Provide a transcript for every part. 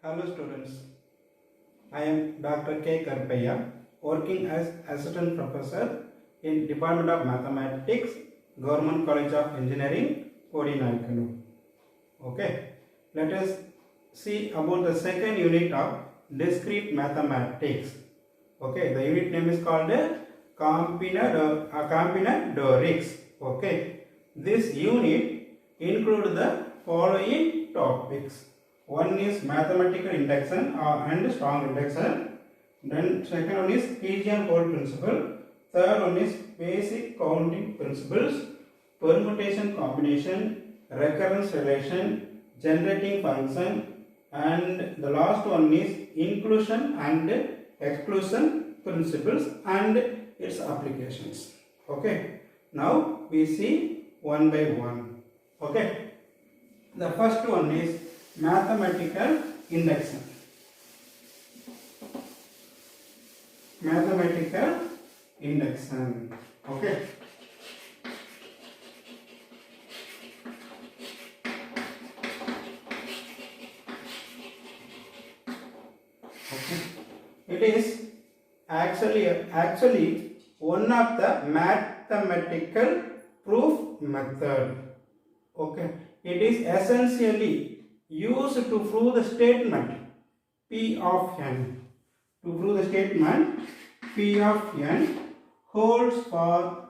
Hello students, I am Dr. K. Karpaya, working as Assistant Professor in Department of Mathematics, Government College of Engineering, Kodinarikanu. Okay, let us see about the second unit of Discrete Mathematics. Okay, the unit name is called Combinatorics. Okay, this unit includes the following topics. One is mathematical induction and strong induction. Then second one is Hessian fold principle. Third one is basic counting principles, permutation combination, recurrence relation, generating function, and the last one is inclusion and exclusion principles and its applications. Okay. Now we see one by one. Okay. The first one is mathematical induction. Mathematical induction. Okay. It is actually one of the mathematical proof method. Okay. It is essentially used to prove the statement P of n. To prove the statement P of n holds for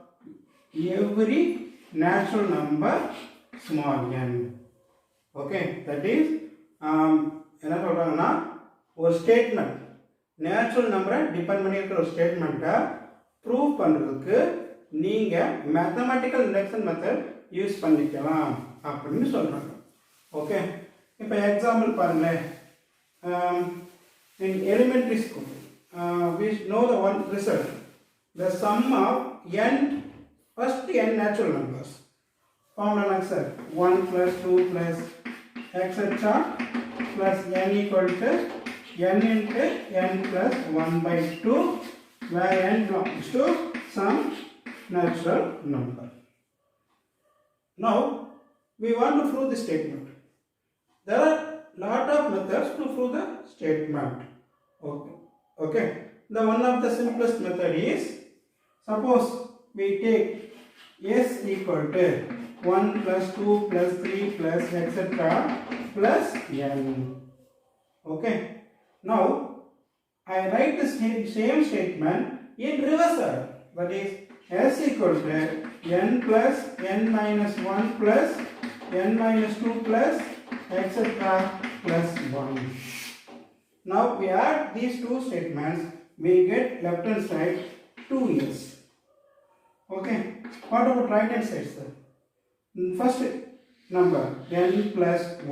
every natural number small n. Okay, that is என்ன சொல்றாங்கன்னா ஒரு statement natural நம்பரை depend பண்ணி இருக்கிற ஒரு ஸ்டேட்மெண்ட்டை prove பண்ணுறதுக்கு நீங்கள் மேத்தமெட்டிக்கல் இண்டக்ஷன் மெத்தட் யூஸ் பண்ணிக்கலாம் அப்படின்னு சொல்கிறாங்க. ஓகே, இப்போ எக்ஸாம்பிள் பாருங்களேன். In elementary school we know the one result, the sum of first n natural numbers formula like sir 1 plus 2 plus etc plus n equal to n into n plus 1 by 2 where n belongs to some natural number. Now we want to prove the statement. There are lot of methods to prove the statement. Okay. The one of the simplest method is, suppose we take s equal to 1 plus 2 plus 3 plus etc plus n. Okay. Now I write the same statement in reverse order. That is s equal to n plus n minus 1 plus n minus 2 plus etc plus 1. Now we add these two statements, we get left hand side 2s. Okay, what about right hand side, sir? First number n plus 1,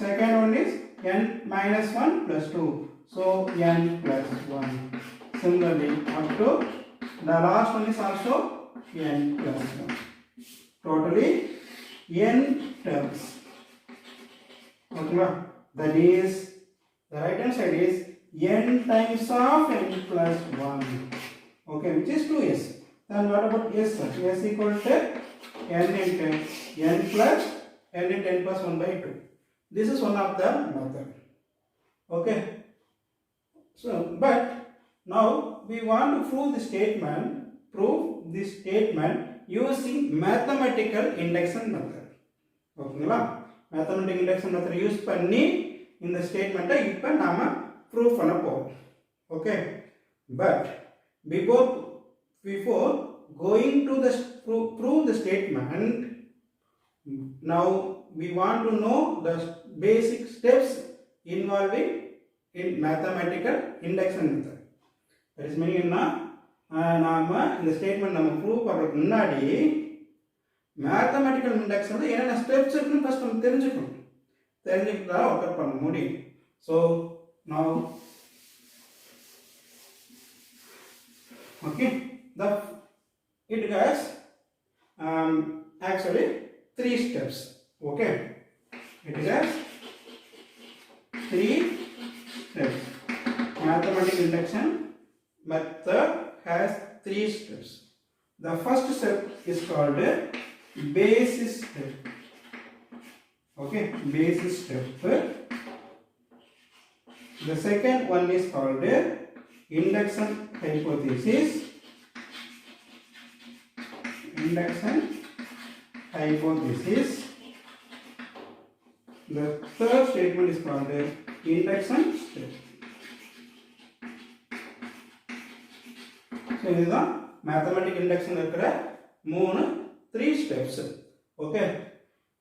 second one is n minus 1 plus 2, so n plus 1. Similarly up to the last one is also n plus 1. Totally n terms. Okay, that is the right hand side is n times of n plus 1. Okay, which is 2s. Then what about s? S equal to n into n plus n into n plus 1 by 2. This is one of the method. Okay. So, but now we want to prove this statement using mathematical induction method. ஓகேங்களா, mathematical induction method use பண்ணி இந்த ஸ்டேட்மெண்ட்டை இப்போ நாம prove பண்ண போறோம். Okay, but before going to the prove the statement, now we want to know the basic steps involving in mathematical induction method. That is meaning என்ன, நாம இந்த ஸ்டேட்மெண்ட் நம்ம ப்ரூவ் பண்றதுக்கு முன்னாடி மேத்தமெட்டிக்கல் இண்டக்ஷன்ல என்னென்ன ஸ்டெப்ஸ் இருக்குன்னு ஃபர்ஸ்ட் நம்ம தெரிஞ்சுக்கிட்டா ஒர்க் அவுட் பண்ண முடியும். So now okay, it has actually 3 steps. Okay, it has 3 steps. Mathematical induction method has 3 steps. The first step is called basis step. Okay, basis step. The second one is called induction hypothesis. Induction hypothesis. The third statement is called induction step. So this is the mathematical induction three steps. Okay,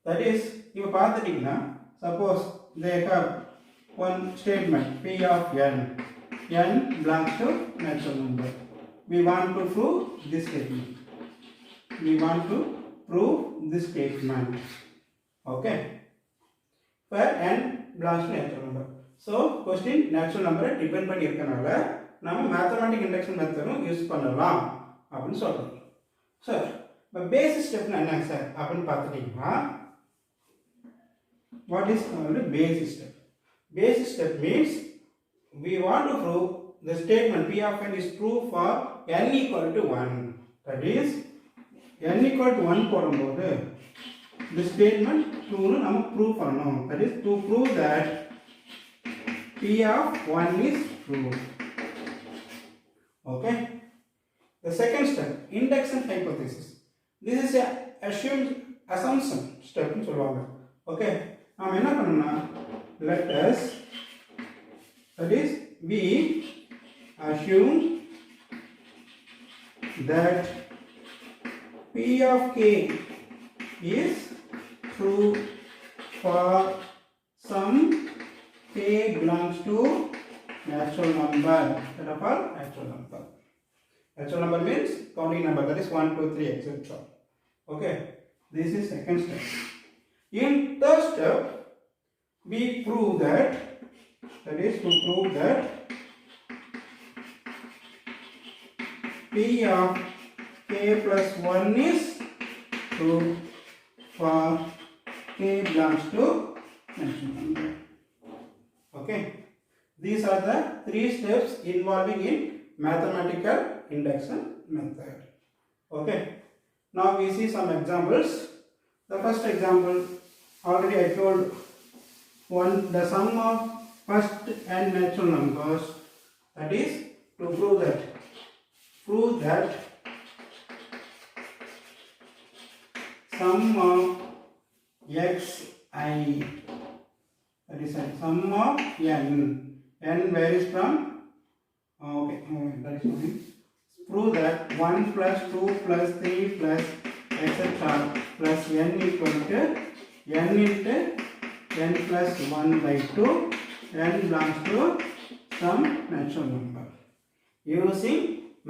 that is, you suppose they have one statement P of n belongs to natural number. We want to prove this statement. Okay, where n belongs to natural number. So question natural number depend பண்ணி இருக்கனால நாம mathematical induction method use பண்ணலாம் அப்படினு சொல்றோம். Sir இப்போ basis ஸ்டெப்னா என்ன sir அப்படினு பார்த்துட்டீங்கன்னா, what is called basis step? Basis step means we want to prove the statement P of n is true for n equal to 1. That is, n equal to 1 போடும்போது the statement true னு நம்ம prove பண்ணணும். That is, to prove that P of 1 is true. Okay. The second step, induction hypothesis. This is a assumed assumption step னு சொல்வாங்க. Okay. நாம என்ன பண்ணனும்னா, let us, that is, we assume that P of k is true for some k belongs to natural number. That of all natural number. Natural number means counting number, that is 1, 2, 3, etc. Okay, this is second step. In third step, we prove that, that is to prove that P of k plus 1 is true for k belongs to natural number. Okay, these are the three steps involving in mathematical induction method. Okay, now we see some examples. The first example, already I told, the sum of first n natural numbers, that is to prove that sum of xi, that is sum of n varies from, that is fine. Prove that 1 plus 2 plus 3 plus etc. plus n equal to n into n plus 1 by 2, n belongs to some natural number using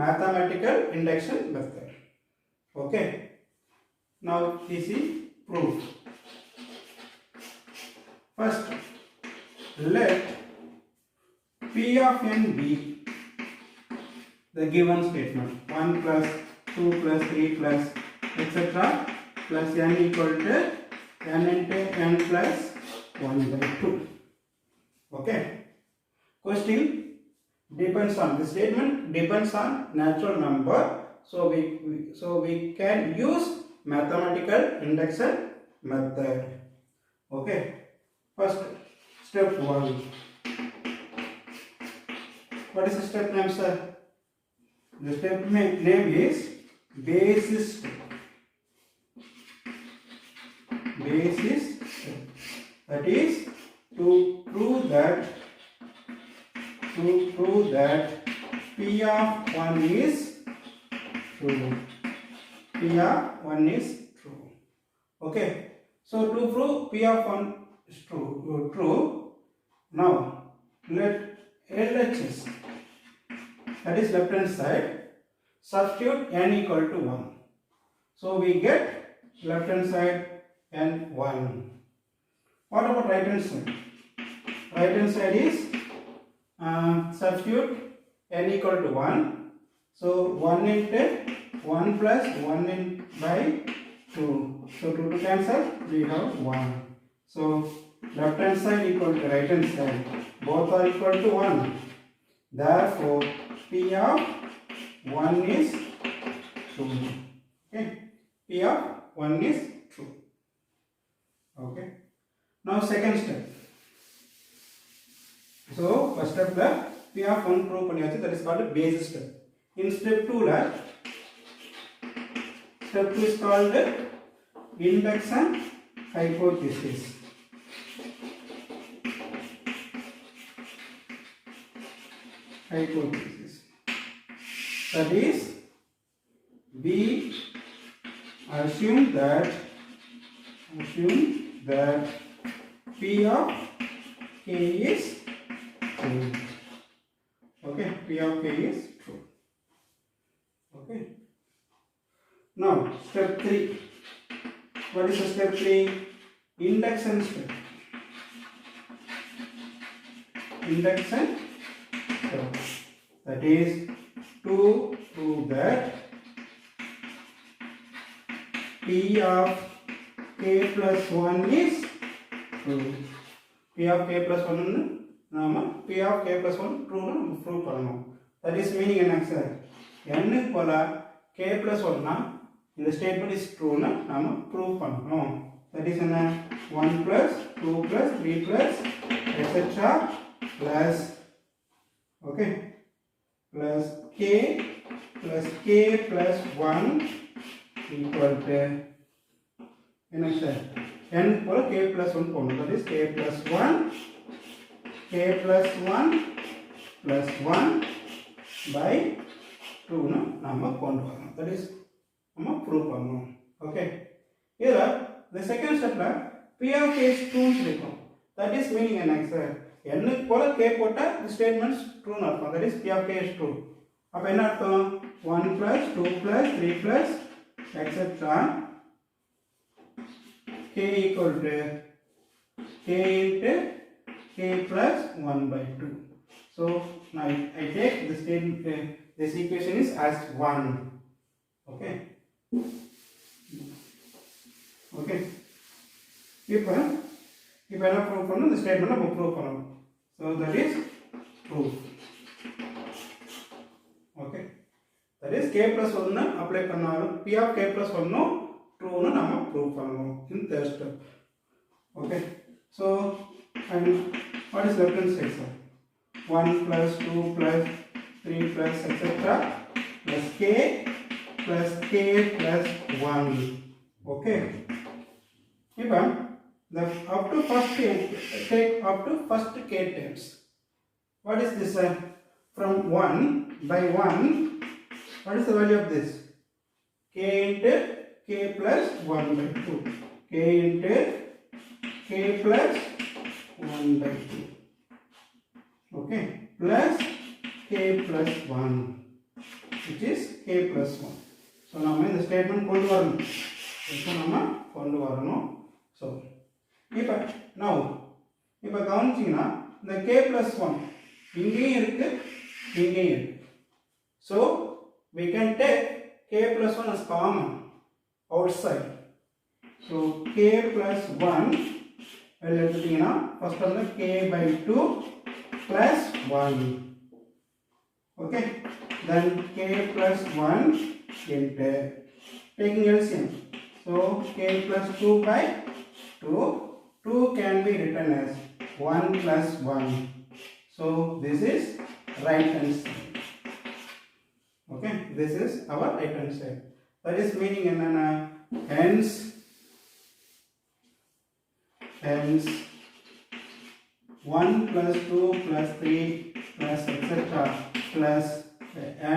mathematical induction method. Okay, now this is proof. First, let P of n be the given statement 1 plus 2 plus 3 plus etc. plus n equal to n into n plus 1 by 2. Okay. Question depends on, the statement depends on natural number. So we can use mathematical induction method. Okay. First, step 1. What is the step name, sir? The step name is basis step. Basis step. That is to prove that P of 1 is true. P of 1 is true. Okay. So to prove P of 1 is true. Now let LHS, that is left hand side, substitute n equal to 1. So we get left hand side n 1. What about right hand side? Right hand side is substitute n equal to 1. So 1 into 1 plus 1 in by 2. So 2 to cancel, we have 1. So left hand side equal to right hand side. Both are equal to 1. Therefore, P of 1 is true. Okay. P of 1 is true. Okay. Now second step. So first step the P of 1 prove பண்ணியாச்சு, that is called basis step. In step 2 step 2 is called induction hypothesis. That is, we assume that P of K is true. Okay, P of K is true. Okay. Now step 3. What is the step 3? Induction step. That is to prove that P of K plus 1 is true. P of K plus 1 nama P of K plus 1 true na prove பண்ணனும். That is meaning என்ன sir? n போல K plus 1 na இந்த statement is true na நாம prove பண்ணனும். That is என்ன 1 plus 2 plus 3 plus etc plus okay plus K plus 1 equal to என்ன sir n போல K plus 1 போடணும். That is K plus 1 plus 1 by 2 னு நாம கொண்டு வரணும். That is நம்ம prove பண்ணணும். Okay, இதுல the second stepல P of K is true இருக்கும். That is meaning என்ன சார் n போல K போட்டா the statements true னு அர்த்தம். That is P of K is true. அப்ப என்ன அர்த்தம் 1 plus 2 plus 3 plus etc K equal to K into K plus 1 by 2. So now I take the statement, this equation is as 1. Okay. Okay. இப்போ என்ன prove பண்ணனும், இந்த statement நம்ம prove பண்ணனும். So that is proof. Okay. That is K plus 1 apply பண்ணாலும் P of K plus 1 true னு நம்ம prove பண்ணனும் in third step. Okay. So and what is left hand side sir? 1 plus 2 plus 3 plus etc plus K plus 1. Okay. Now the up to first take up to first K terms. What is this from 1 by 1? What is the value of this? K into K plus 1 by 2. K into K plus 1 by 2. Okay, plus K plus 1, which is K plus 1. So now the statement கொண்டு வரணும். இப்போ நாம கொண்டு வரணும். So now இப்போ கவனிச்சீங்கன்னா இந்த K plus 1 இங்கேயும் இருக்கு இங்கேயும் இருக்கு. So we can take K plus 1 as common outside. So K plus 1 well எடுத்துட்டீங்கன்னா first வந்து K by 2 plus 1. Okay, then K plus 1 into taking LCM. So K plus 2 by 2 can be written as 1 plus 1. So this is right hand side. Okay, this is our right hand side. That is meaning என்னன்னா hence 1 plus 2 plus 3 plus etc plus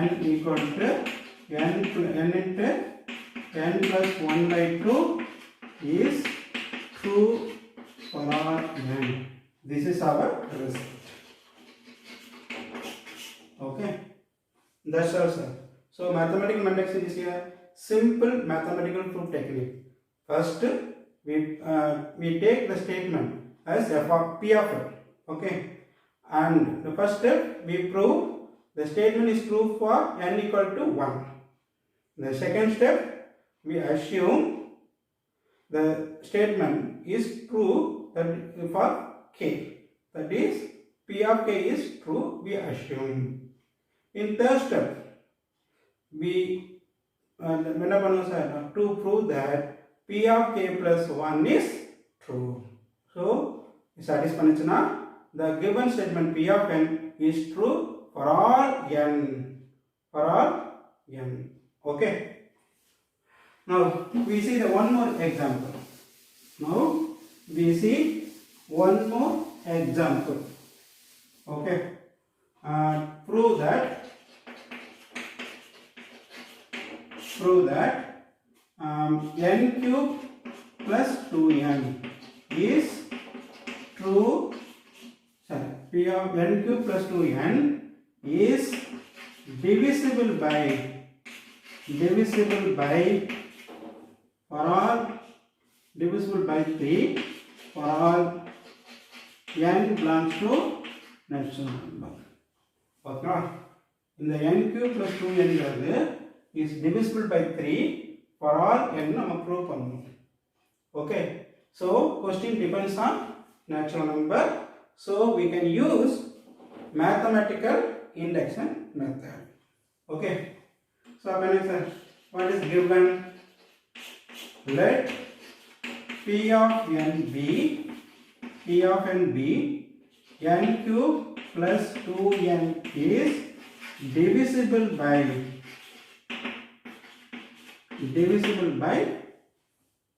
n equal to n into n plus 1 by 2 is true for all n. This is our result. Okay, that's all sir. So mathematical mentality is a simple mathematical proof technique. First we take the statement as f of P of it. Okay, and the first step we prove the statement is true for n equal to 1. The second step we assume the statement is true that for K, that is P of K is true, we assume. In third step we to prove that P of K plus 1 is true. So satisfy பண்ணுச்சுனா the given statement P of n is true for all n. For all n. Okay. Now we see the one more example. Now we see one more example. Okay. Prove that n cube plus 2n is true. Sorry, P of n cube plus 2n is divisible by for all divisible by 3 for all n belongs to natural number. Okay. In the n cube plus 2n is divisible by 3 for all n நம்ம prove பண்ணனும். Okay. So question depends on natural number. So we can use mathematical induction method. Okay. So what is given? Let P of n be n cube plus 2n is divisible by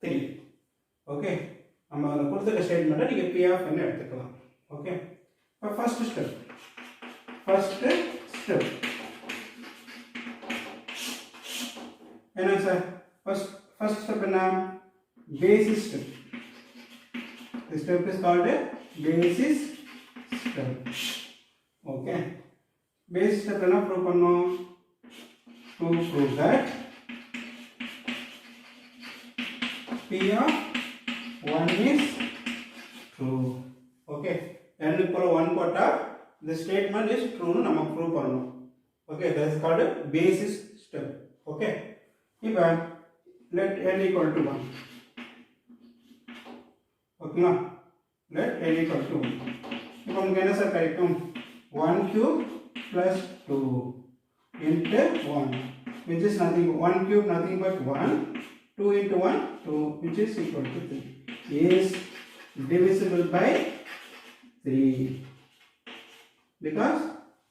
3. Okay. நம்ம அந்த கொடுத்த ஸ்டேட்மென்ட்டை நீங்க P of n எடுத்துக்கலாம். Okay. First step. என்ன sir? First step என்ன? Basis step. This step is called a basis step. Okay. Basis step என்ன prove பண்ணோம்? To prove that P of 1 is true. Okay. n equal 1 போட்டா the statement is true னு நம்ம prove பண்ணனும். Okay, that is called a basis step. Okay. இப்போ let n equal to 1. Okay, let n equal to 1. இப்போ நமக்கு என்ன sir கிடைக்கும்? 1 cube plus 2 into 1, which is nothing, 1 cube nothing but 1, 2 into 1, 2, which is equal to 3, is divisible by 3, because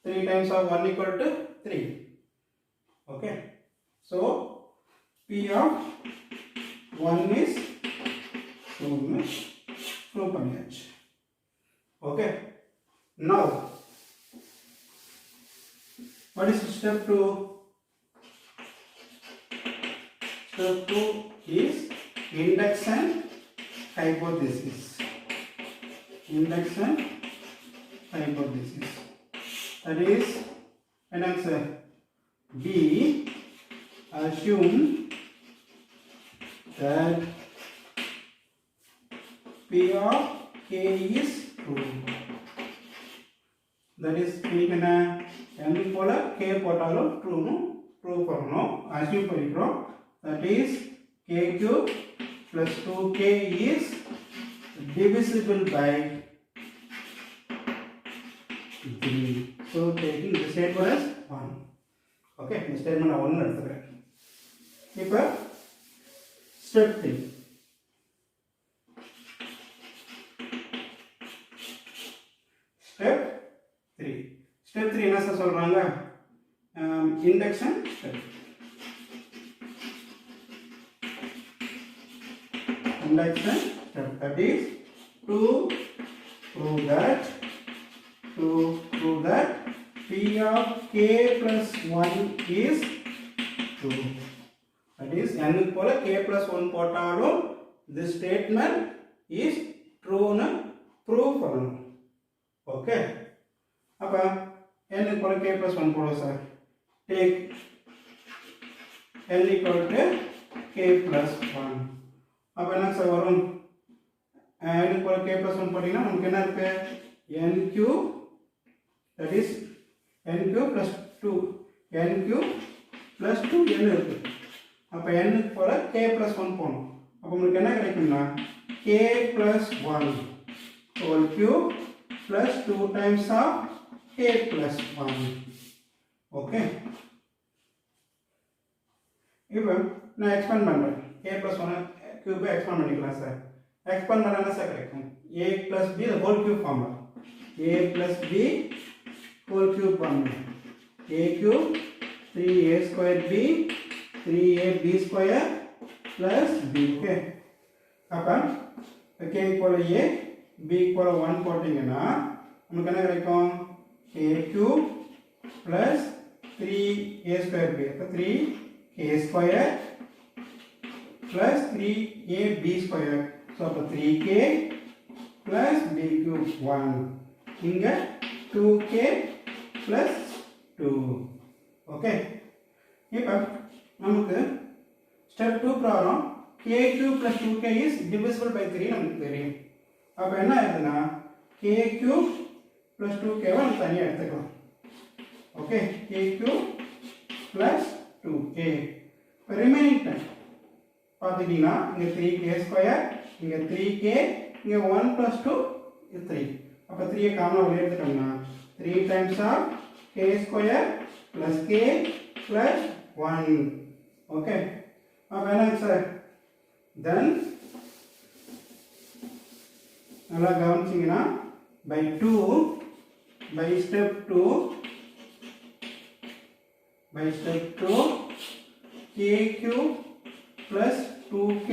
3 times of 1 equal to 3. Okay. So P of 1 is prove பண்ணியாச்சு. Okay. Now what is step 2? Step 2 is induction hypothesis. That is an answer. B, assume that P of k is true. That is n போல k போட்டாலும் true னு prove பண்ணனும். assume பண்ணிக்கிறோம். That is k cube plus 2k is divisible by 3. So taking the statement as 1. Okay, the statement 1 எடுத்துக்கிறேன். இப்போ step 3. Step 3 என்ன sir சொல்றாங்க? Induction step. That is to prove that P of k plus 1 is true. That is n போல k plus 1 போட்டாலும் this statement is true னு prove பண்ணனும். Okay. அப்ப n equal to k plus 1 போடுவோம் sir. Take n equal to k plus 1. அப்ப என்ன sir வரும்? n equal to k plus 1 போட்டீங்கன்னா நமக்கு என்ன இருக்கு? n cube, that is n cube plus 2, n cube plus 2n இருக்கு. அப்ப n போல k plus 1 போடணும். அப்ப உங்களுக்கு என்ன கிடைக்கும்னா k plus 1 whole cube plus 2 times of k plus 1. Okay. இப்போ நான் expand பண்றேன். k plus 1 cube expand பண்ணிக்கலாம் சார். expand பண்ணா என்ன சார் கிடைக்கும்? a plus b the whole cube formula. A plus b whole cube formula. A cube 3a square b 3ab square plus b. Okay. அப்போ k equal a b equal 1 போட்டிங்கன்னா நமக்கு என்ன கிடைக்கும் a cube plus 3a square b அப்போ 3a square plus 3ab square. So அப்போ 3k plus b cube 1 இங்க 2k plus 2. Okay. இப்போ நமக்கு step 2 problem k cube plus 2k is divisible by 3 நமக்கு தெரியும். அப்போ என்ன ஆகுதுன்னா k cube plus 2k நம்ம தனியாக எடுத்துக்கலாம். Okay k cube plus 2k. இப்போ ரிமைனிங் டைம் பார்த்துக்கிட்டிங்கன்னா இங்கே 3k ஸ்கொயர் இங்கே 3k இங்கே 1 plus 2 is 3. அப்போ 3 காமனாக வெளியே எடுத்துட்டோம்னா 3 times of k square plus k plus 1. Okay அப்போ என்னங்க சார் then நல்லா கவனிச்சிங்கன்னா by 2 by step 2 k cube plus 2k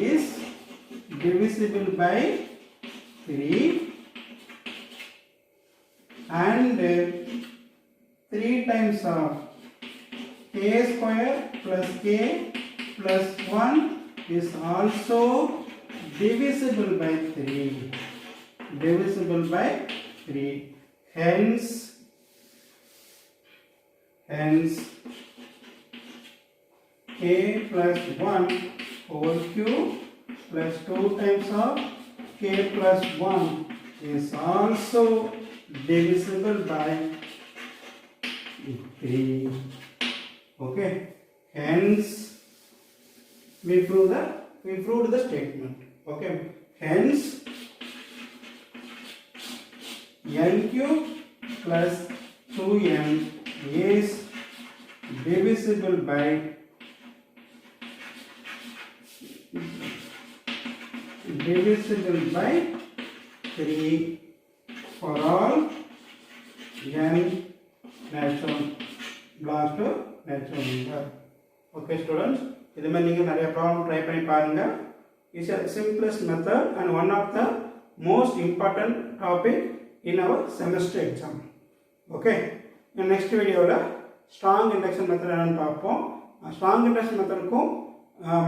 is divisible by 3 and 3 times of k square plus k plus 1 is also divisible by 3. Divisible by 3. Hence k plus 1 whole cube plus 2 times of k plus 1 is also divisible by 3. Okay. Hence we proved the statement. Okay. Hence n cube plus 2n is divisible by 3 for all n natural belongs to natural number. Okay students, இது மாதிரி நீங்கள் நிறைய problem try பண்ணி பாருங்கள். It's a simplest method and one of the most important topic in our semester exam. Okay, next வீடியோவில் strong induction method என்னன்னு பார்ப்போம். Strong induction மெத்தடுக்கும்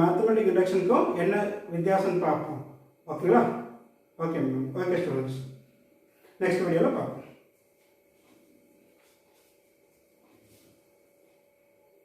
mathematic இண்டக்ஷனுக்கும் என்ன வித்தியாசம்னு பார்ப்போம். ஓகேவா? Okay ma'am. Okay students, next வீடியோவில் பார்ப்போம்.